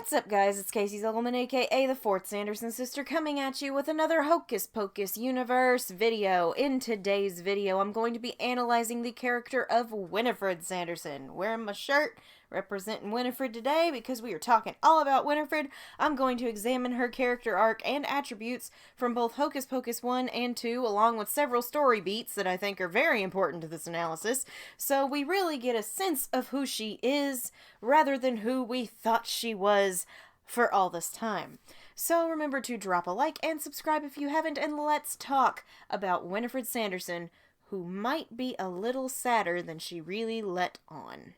What's up, guys? It's Casey Zuckelman, aka the Fourth Sanderson sister, coming at you with another Hocus Pocus universe video. In today's video, I'm going to be analyzing the character of Winifred Sanderson. Wearing my shirt representing Winifred today because we are talking all about Winifred. I'm going to examine her character arc and attributes from both Hocus Pocus 1 and 2, along with several story beats that I think are very important to this analysis, so we really get a sense of who she is, rather than who we thought she was for all this time. So remember to drop a like and subscribe if you haven't, and let's talk about Winifred Sanderson, who might be a little sadder than she really let on.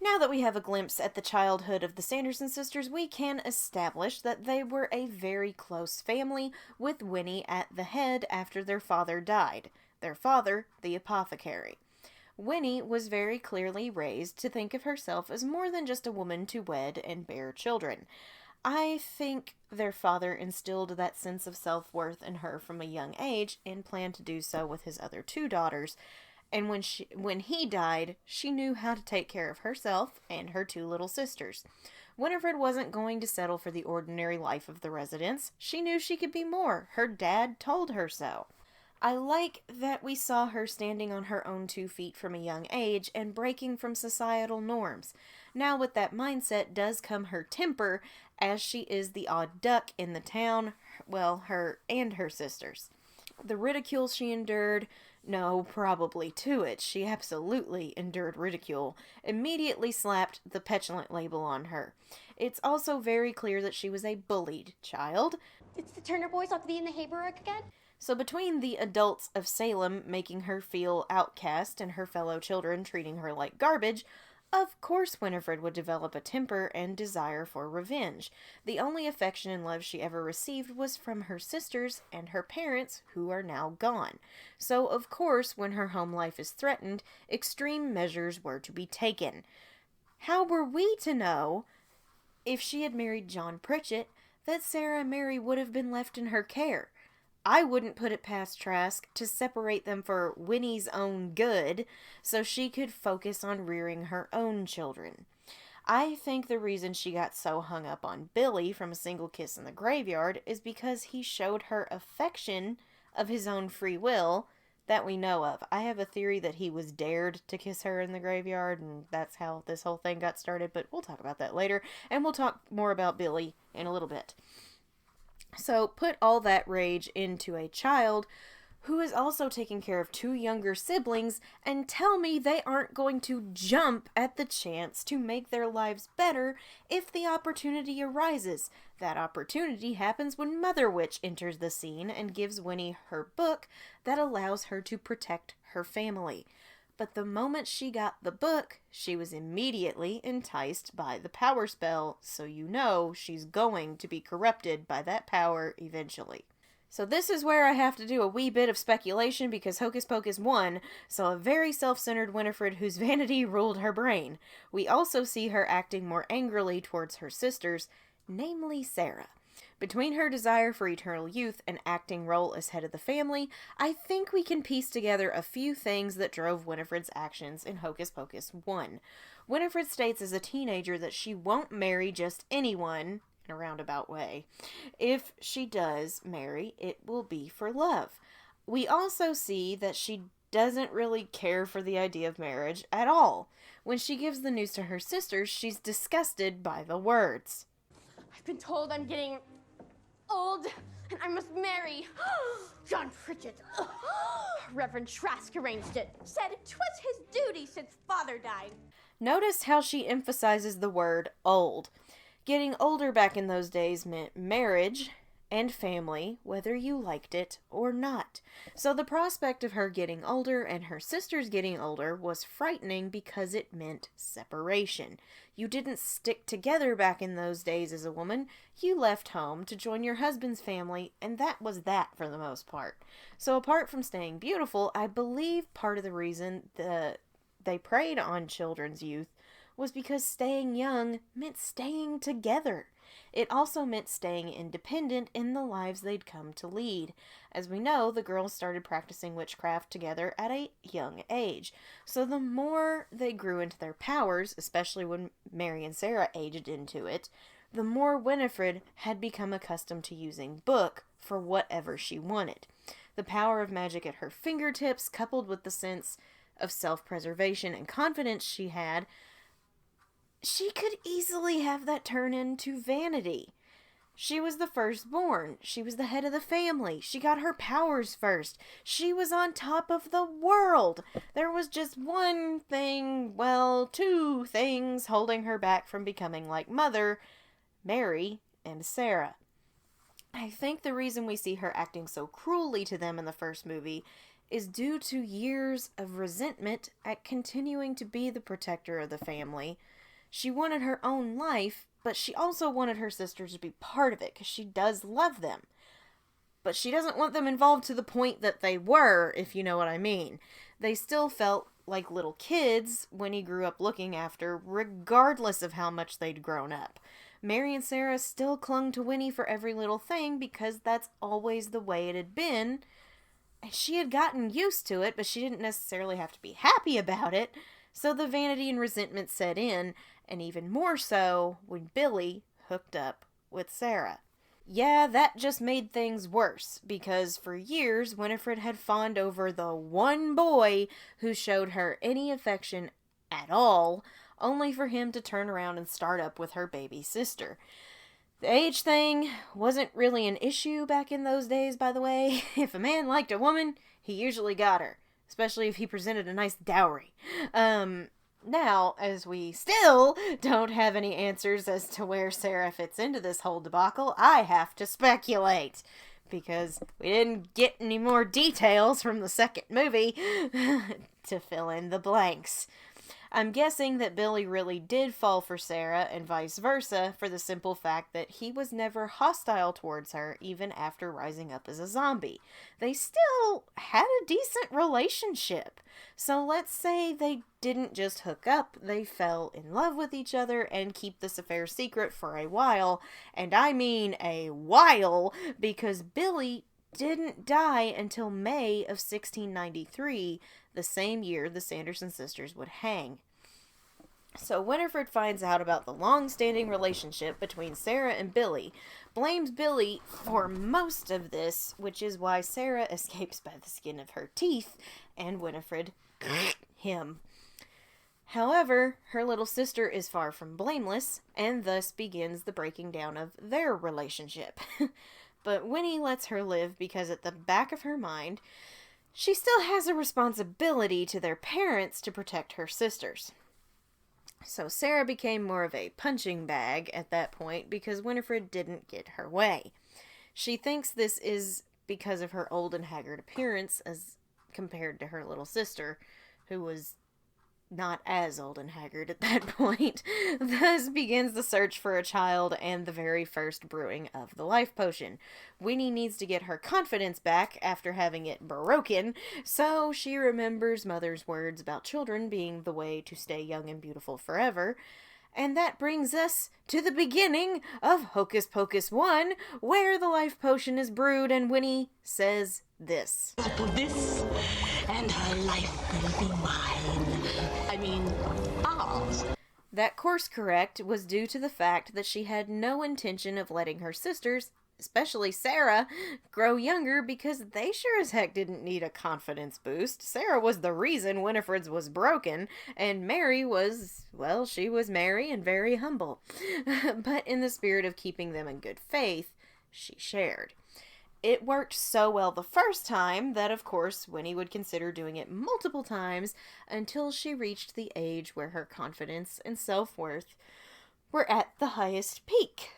Now that we have a glimpse at the childhood of the Sanderson sisters, we can establish that they were a very close family, with Winnie at the head after their father died. Their father, the apothecary. Winnie was very clearly raised to think of herself as more than just a woman to wed and bear children. I think their father instilled that sense of self-worth in her from a young age and planned to do so with his other two daughters. And when he died, she knew how to take care of herself and her two little sisters. Winifred wasn't going to settle for the ordinary life of the residence. She knew she could be more. Her dad told her so. I like that we saw her standing on her own 2 feet from a young age and breaking from societal norms. Now with that mindset does come her temper, as she is the odd duck in the town, well, her and her sisters. The ridicule she endured, no, probably to it, she absolutely endured ridicule, immediately slapped the petulant label on her. It's also very clear that she was a bullied child. It's the Turner boys off the in the Hayburg again? So between the adults of Salem making her feel outcast and her fellow children treating her like garbage, of course Winifred would develop a temper and desire for revenge. The only affection and love she ever received was from her sisters and her parents, who are now gone. So of course, when her home life is threatened, extreme measures were to be taken. How were we to know, if she had married John Pritchett, that Sarah and Mary would have been left in her care? I wouldn't put it past Trask to separate them for Winnie's own good, so she could focus on rearing her own children. I think the reason she got so hung up on Billy from A Single Kiss in the Graveyard is because he showed her affection of his own free will that we know of. I have a theory that he was dared to kiss her in the graveyard, and that's how this whole thing got started, but we'll talk about that later, and we'll talk more about Billy in a little bit. So put all that rage into a child who is also taking care of 2 younger siblings, and tell me they aren't going to jump at the chance to make their lives better if the opportunity arises. That opportunity happens when Mother Witch enters the scene and gives Winnie her book that allows her to protect her family. But the moment she got the book, she was immediately enticed by the power spell, so you know she's going to be corrupted by that power eventually. So this is where I have to do a wee bit of speculation, because Hocus Pocus 1 saw a very self-centered Winifred whose vanity ruled her brain. We also see her acting more angrily towards her sisters, namely Sarah. Between her desire for eternal youth and acting role as head of the family, I think we can piece together a few things that drove Winifred's actions in Hocus Pocus 1. Winifred states as a teenager that she won't marry just anyone, in a roundabout way. If she does marry, it will be for love. We also see that she doesn't really care for the idea of marriage at all. When she gives the news to her sisters, she's disgusted by the words. I've been told I'm getting old and I must marry John Pritchett. Reverend Trask arranged it. Said 'twas his duty since father died. Notice how she emphasizes the word old. Getting older back in those days meant marriage and family, whether you liked it or not. So the prospect of her getting older and her sisters getting older was frightening because it meant separation. You didn't stick together back in those days as a woman. You left home to join your husband's family, and that was that for the most part. So apart from staying beautiful, I believe part of the reason they preyed on children's youth was because staying young meant staying together. It also meant staying independent in the lives they'd come to lead. As we know, the girls started practicing witchcraft together at a young age. So the more they grew into their powers, especially when Mary and Sarah aged into it, the more Winifred had become accustomed to using Book for whatever she wanted. The power of magic at her fingertips, coupled with the sense of self-preservation and confidence she had, she could easily have that turn into vanity. She was the firstborn. She was the head of the family. She got her powers first. She was on top of the world. There was just one thing, well, two things holding her back from becoming like Mother, Mary, and Sarah. I think the reason we see her acting so cruelly to them in the first movie is due to years of resentment at continuing to be the protector of the family. She wanted her own life, but she also wanted her sisters to be part of it, because she does love them. But she doesn't want them involved to the point that they were, if you know what I mean. They still felt like little kids when he grew up looking after, regardless of how much they'd grown up. Mary and Sarah still clung to Winnie for every little thing, because that's always the way it had been. And she had gotten used to it, but she didn't necessarily have to be happy about it. So the vanity and resentment set in, and even more so when Billy hooked up with Sarah. Yeah, that just made things worse, because for years Winifred had fawned over the one boy who showed her any affection at all, only for him to turn around and start up with her baby sister. The age thing wasn't really an issue back in those days, by the way. If a man liked a woman, he usually got her. Especially if he presented a nice dowry. Now, as we still don't have any answers as to where Sarah fits into this whole debacle, I have to speculate. Because we didn't get any more details from the second movie to fill in the blanks. I'm guessing that Billy really did fall for Sarah and vice versa, for the simple fact that he was never hostile towards her even after rising up as a zombie. They still had a decent relationship. So let's say they didn't just hook up, they fell in love with each other and keep this affair secret for a while. And I mean a while, because Billy didn't die until May of 1693, the same year the Sanderson sisters would hang. So Winifred finds out about the long-standing relationship between Sarah and Billy, blames Billy for most of this, which is why Sarah escapes by the skin of her teeth, and Winifred, him. However, her little sister is far from blameless, and thus begins the breaking down of their relationship. But Winnie lets her live because at the back of her mind, she still has a responsibility to their parents to protect her sisters. So Sarah became more of a punching bag at that point because Winifred didn't get her way. She thinks this is because of her old and haggard appearance as compared to her little sister, who was not as old and haggard at that point. Thus begins the search for a child and the very first brewing of the life potion. Winnie needs to get her confidence back after having it broken, so she remembers Mother's words about children being the way to stay young and beautiful forever. And that brings us to the beginning of Hocus Pocus 1, where the life potion is brewed and Winnie says this. With this, and her life will be mine. I mean, ours. That course correct was due to the fact that she had no intention of letting her sisters, especially Sarah, grow younger because they sure as heck didn't need a confidence boost. Sarah was the reason Winifred's was broken, and Mary was, well, she was Mary and very humble. But in the spirit of keeping them in good faith, she shared. It worked so well the first time that, of course, Winnie would consider doing it multiple times until she reached the age where her confidence and self-worth were at the highest peak,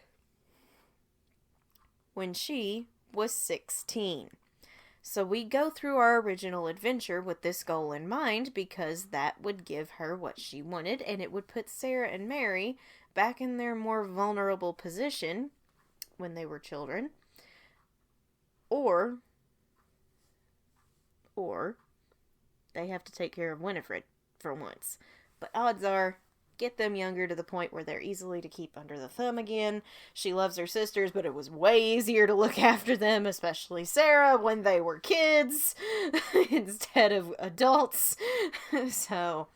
when she was 16. So we go through our original adventure with this goal in mind because that would give her what she wanted, and it would put Sarah and Mary back in their more vulnerable position when they were children. Or they have to take care of Winifred for once. But odds are, get them younger to the point where they're easily to keep under the thumb again. She loves her sisters, but it was way easier to look after them, especially Sarah, when they were kids instead of adults. So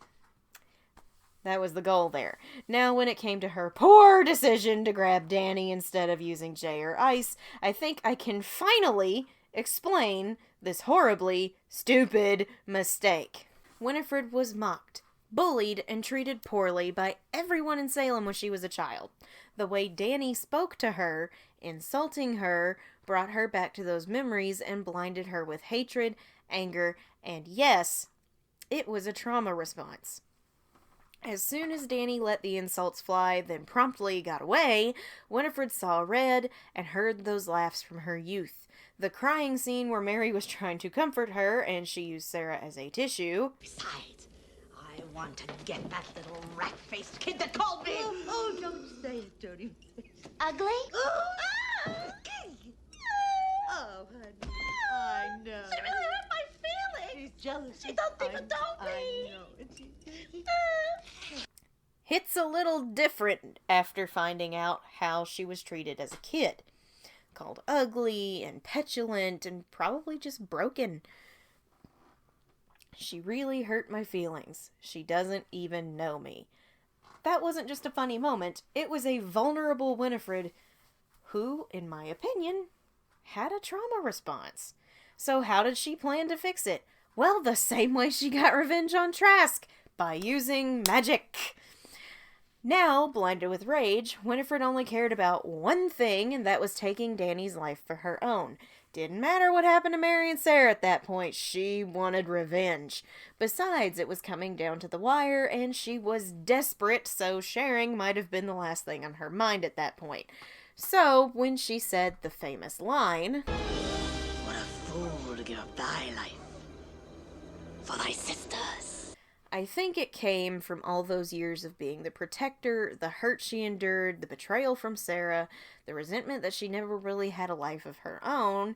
That was the goal there. Now, when it came to her poor decision to grab Danny instead of using Jay or Ice, I think I can finally explain this horribly stupid mistake. Winifred was mocked, bullied, and treated poorly by everyone in Salem when she was a child. The way Danny spoke to her, insulting her, brought her back to those memories and blinded her with hatred, anger, and yes, it was a trauma response. As soon as Danny let the insults fly, then promptly got away, Winifred saw red and heard those laughs from her youth. The crying scene where Mary was trying to comfort her and she used Sarah as a tissue. Besides, I want to get that little rat-faced kid that called me. Oh, don't say it, Jody. Ugly? Oh, honey, I know. She really hurt my feelings. She's jealous. She don't even know me. I know. Hits a little different after finding out how she was treated as a kid. Called ugly and petulant and probably just broken. She really hurt my feelings. She doesn't even know me. That wasn't just a funny moment. It was a vulnerable Winifred who, in my opinion, had a trauma response. So how did she plan to fix it? Well, the same way she got revenge on Trask, by using magic. Now, blinded with rage, Winifred only cared about one thing, and that was taking Danny's life for her own. Didn't matter what happened to Mary and Sarah at that point, she wanted revenge. Besides, it was coming down to the wire, and she was desperate, so sharing might have been the last thing on her mind at that point. So, when she said the famous line, What a fool to give up thy life for thy sisters. I think it came from all those years of being the protector, the hurt she endured, the betrayal from Sarah, the resentment that she never really had a life of her own.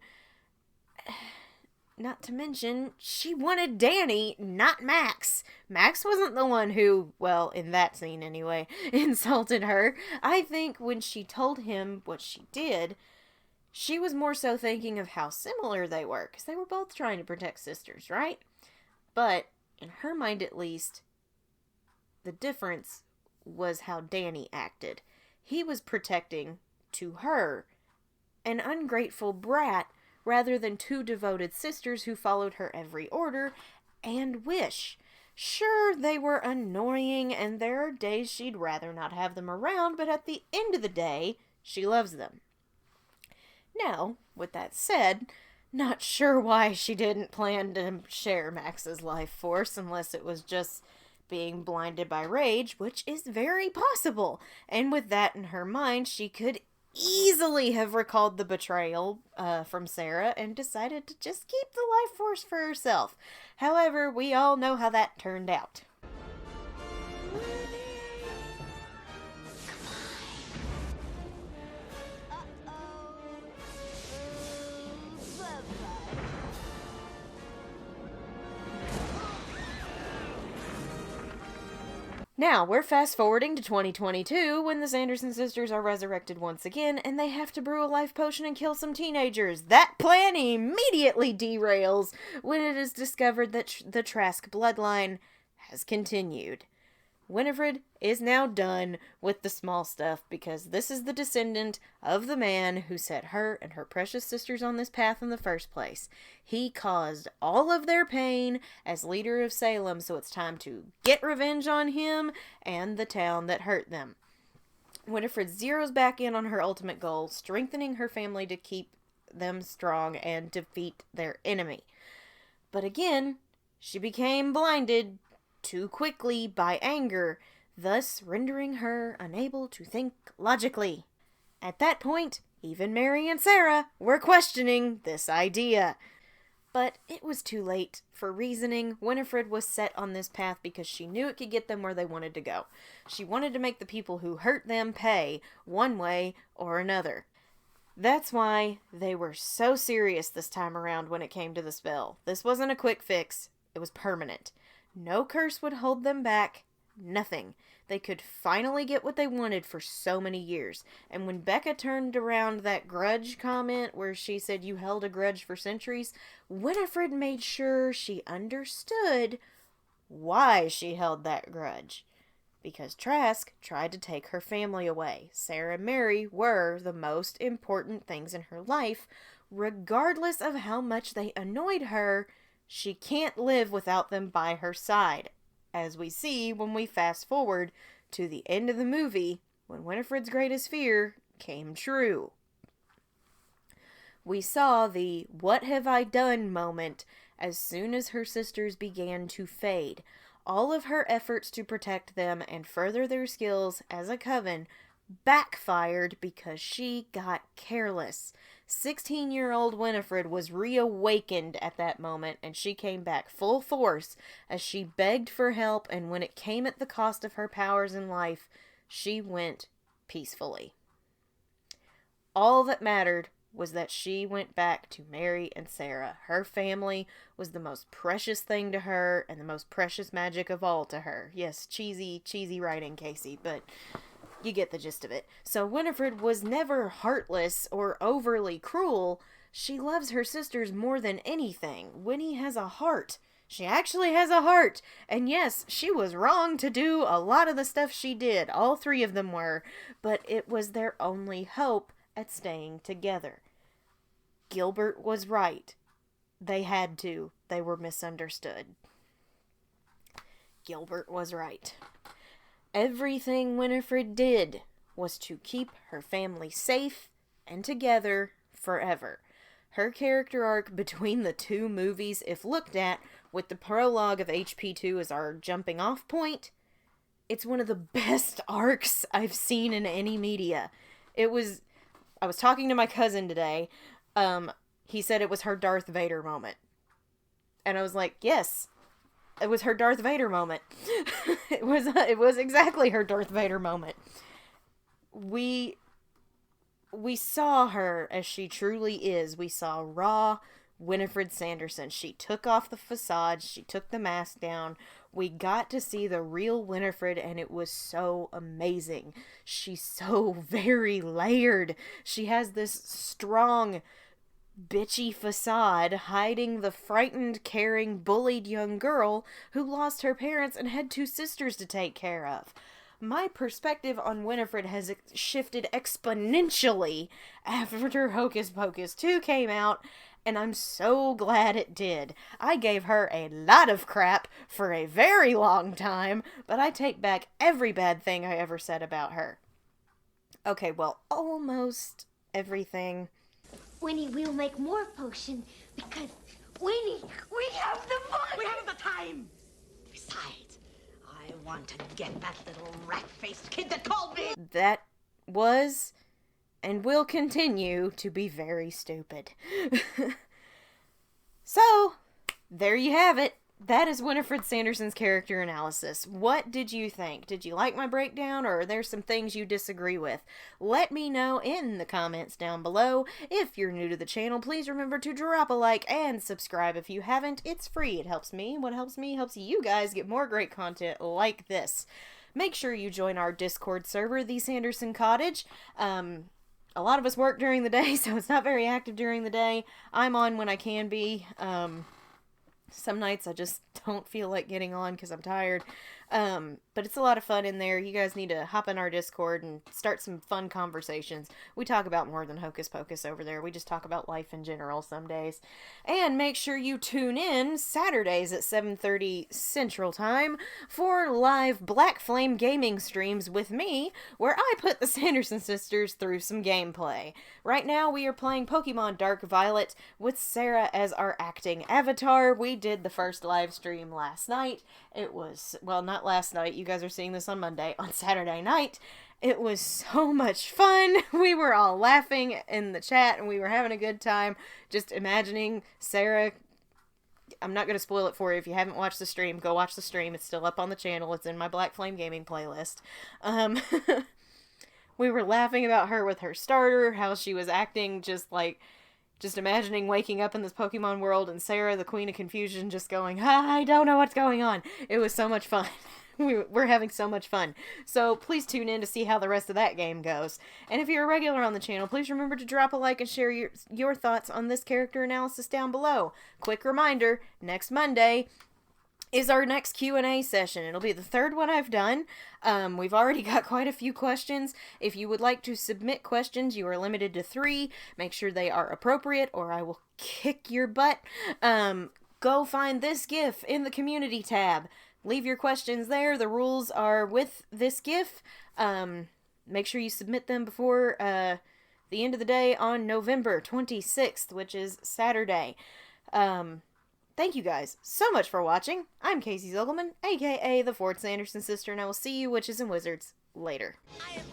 Not to mention, she wanted Danny, not Max. Max wasn't the one who, well, in that scene anyway, insulted her. I think when she told him what she did, she was more so thinking of how similar they were, because they were both trying to protect sisters, right? But in her mind, at least, the difference was how Danny acted. He was protecting, to her, an ungrateful brat rather than two devoted sisters who followed her every order and wish. Sure, they were annoying, and there are days she'd rather not have them around, but at the end of the day, she loves them. Now, with that said, not sure why she didn't plan to share Max's life force unless it was just being blinded by rage, which is very possible. And with that in her mind, she could easily have recalled the betrayal from Sarah and decided to just keep the life force for herself. However, we all know how that turned out. Now, we're fast forwarding to 2022 when the Sanderson sisters are resurrected once again and they have to brew a life potion and kill some teenagers. That plan immediately derails when it is discovered that the Trask bloodline has continued. Winifred is now done with the small stuff because this is the descendant of the man who set her and her precious sisters on this path in the first place. He caused all of their pain as leader of Salem, so it's time to get revenge on him and the town that hurt them. Winifred zeroes back in on her ultimate goal, strengthening her family to keep them strong and defeat their enemy. But again, she became blinded too quickly by anger, thus rendering her unable to think logically. At that point, even Mary and Sarah were questioning this idea. But it was too late for reasoning. Winifred was set on this path because she knew it could get them where they wanted to go. She wanted to make the people who hurt them pay, one way or another. That's why they were so serious this time around when it came to the spell. This wasn't a quick fix, it was permanent. No curse would hold them back. Nothing. They could finally get what they wanted for so many years. And when Becca turned around that grudge comment where she said you held a grudge for centuries, Winifred made sure she understood why she held that grudge. because Trask tried to take her family away. Sarah and Mary were the most important things in her life. Regardless of how much they annoyed her, she can't live without them by her side. As we see when we fast forward to the end of the movie, when Winifred's greatest fear came true. We saw the "what have I done" moment as soon as her sisters began to fade. All of her efforts to protect them and further their skills as a coven backfired because she got careless. 16-year-old Winifred was reawakened at that moment, and she came back full force as she begged for help, and when it came at the cost of her powers and life, she went peacefully. All that mattered was that she went back to Mary and Sarah. Her family was the most precious thing to her, and the most precious magic of all to her. Yes, cheesy writing, Casey, but you get the gist of it. So Winifred was never heartless or overly cruel. She loves her sisters more than anything. Winnie has a heart. She actually has a heart. And yes, she was wrong to do a lot of the stuff she did. All three of them were. But it was their only hope at staying together. Gilbert was right. They had to. They were misunderstood. Gilbert was right. Everything Winifred did was to keep her family safe and together forever. Her character arc between the two movies, if looked at with the prologue of HP2 as our jumping off point, it's one of the best arcs I've seen in any media. I was talking to my cousin today. He said it was her Darth Vader moment. And I was like, yes, it was her Darth Vader moment. It was exactly her Darth Vader moment. We saw her as she truly is. We saw raw Winifred Sanderson. She took off the facade. She took the mask down. We got to see the real Winifred, and it was so amazing. She's so very layered. She has this strong, bitchy facade hiding the frightened, caring, bullied young girl who lost her parents and had two sisters to take care of. My perspective on Winifred has shifted exponentially after Hocus Pocus 2 came out, and I'm so glad it did. I gave her a lot of crap for a very long time, but I take back every bad thing I ever said about her. Okay, well, almost everything. Winnie, we'll make more potion because, Winnie, we have the money. We haven't the time. Besides, I want to get that little rat-faced kid that called me. That was and will continue to be very stupid. So, there you have it. That is Winifred Sanderson's character analysis. What did you think? Did you like my breakdown, or are there some things you disagree with? Let me know in the comments down below. If you're new to the channel, please remember to drop a like and subscribe if you haven't. It's free. It helps me. What helps me helps you guys get more great content like this. Make sure you join our Discord server, The Sanderson Cottage. A lot of us work during the day, so it's not very active during the day. I'm on when I can be. Some nights I just don't feel like getting on because I'm tired. But it's a lot of fun in there. You guys need to hop in our Discord and start some fun conversations. We talk about more than Hocus Pocus over there. We just talk about life in general some days. And make sure you tune in Saturdays at 7:30 Central Time for live Black Flame gaming streams with me, where I put the Sanderson sisters through some gameplay. Right now we are playing Pokemon Dark Violet with Sarah as our acting avatar. We did the first live stream last night. It was, well, not last night. You guys are seeing this on Monday. On Saturday night. It was so much fun. We were all laughing in the chat and we were having a good time. Just imagining Sarah. I'm not going to spoil it for you. If you haven't watched the stream, go watch the stream. It's still up on the channel. It's in my Black Flame Gaming playlist. We were laughing about her with her starter, how she was acting just imagining waking up in this Pokemon world and Sarah, the Queen of Confusion, just going, I don't know what's going on. It was so much fun. We're having so much fun. So please tune in to see how the rest of that game goes. And if you're a regular on the channel, please remember to drop a like and share your thoughts on this character analysis down below. Quick reminder, next Monday is our next Q&A session. It'll be the third one I've done. We've already got quite a few questions. If you would like to submit questions, you are limited to 3. Make sure they are appropriate or I will kick your butt. Go find this GIF in the community tab. Leave your questions there. The rules are with this GIF. Make sure you submit them before the end of the day on November 26th, which is Saturday. Thank you guys so much for watching. I'm Casey Zogelman, aka the Ford Sanderson sister, and I will see you witches and wizards later. I am